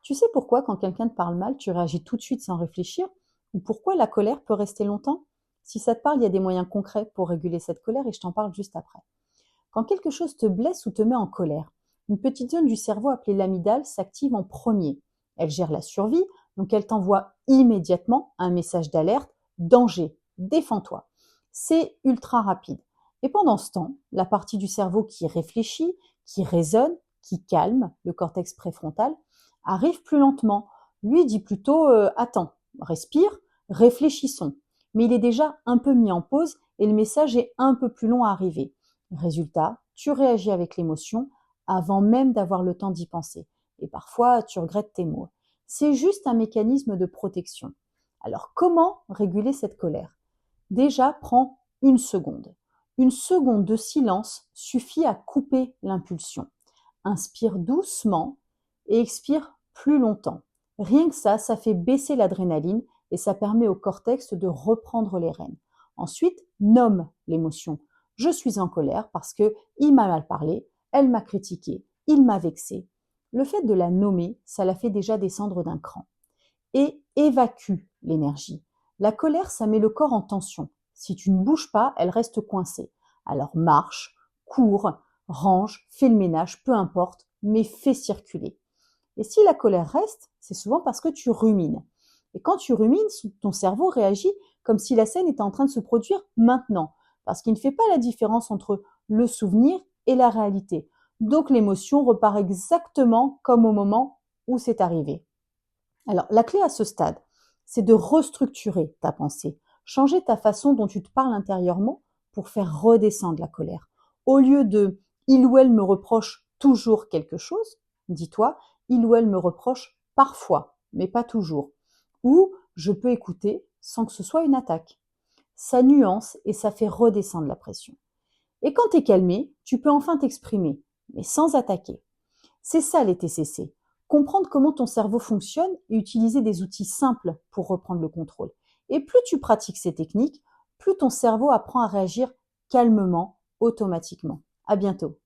Tu sais pourquoi quand quelqu'un te parle mal, tu réagis tout de suite sans réfléchir? Ou pourquoi la colère peut rester longtemps? Si ça te parle, il y a des moyens concrets pour réguler cette colère et je t'en parle juste après. Quand quelque chose te blesse ou te met en colère, une petite zone du cerveau appelée l'amygdale s'active en premier. Elle gère la survie, donc elle t'envoie immédiatement un message d'alerte, danger, défends-toi. C'est ultra rapide. Et pendant ce temps, la partie du cerveau qui réfléchit, qui raisonne, qui calme, le cortex préfrontal, arrive plus lentement. Lui dit plutôt attends, respire, réfléchissons. Mais il est déjà un peu mis en pause et le message est un peu plus long à arriver. Résultat, tu réagis avec l'émotion avant même d'avoir le temps d'y penser. Et parfois, tu regrettes tes mots. C'est juste un mécanisme de protection. Alors, comment réguler cette colère? Déjà, prends une seconde. Une seconde de silence suffit à couper l'impulsion. Inspire doucement et expire plus longtemps. Rien que ça fait baisser l'adrénaline et ça permet au cortex de reprendre les rênes. Ensuite, nomme l'émotion. Je suis en colère parce que il m'a mal parlé, elle m'a critiqué, il m'a vexé. Le fait de la nommer, ça la fait déjà descendre d'un cran. Et évacue l'énergie. La colère, ça met le corps en tension. Si tu ne bouges pas, elle reste coincée. Alors marche, cours, range, fais le ménage, peu importe, mais fais circuler. Et si la colère reste, c'est souvent parce que tu rumines. Et quand tu rumines, ton cerveau réagit comme si la scène était en train de se produire maintenant, parce qu'il ne fait pas la différence entre le souvenir et la réalité. Donc l'émotion repart exactement comme au moment où c'est arrivé. Alors la clé à ce stade, c'est de restructurer ta pensée, changer ta façon dont tu te parles intérieurement pour faire redescendre la colère. Au lieu de il ou elle me reproche toujours quelque chose, dis-toi il ou elle me reproche parfois, mais pas toujours. Ou je peux écouter sans que ce soit une attaque. Ça nuance et ça fait redescendre la pression. Et quand tu es calmé, tu peux enfin t'exprimer, mais sans attaquer. C'est ça les TCC. Comprendre comment ton cerveau fonctionne et utiliser des outils simples pour reprendre le contrôle. Et plus tu pratiques ces techniques, plus ton cerveau apprend à réagir calmement, automatiquement. À bientôt.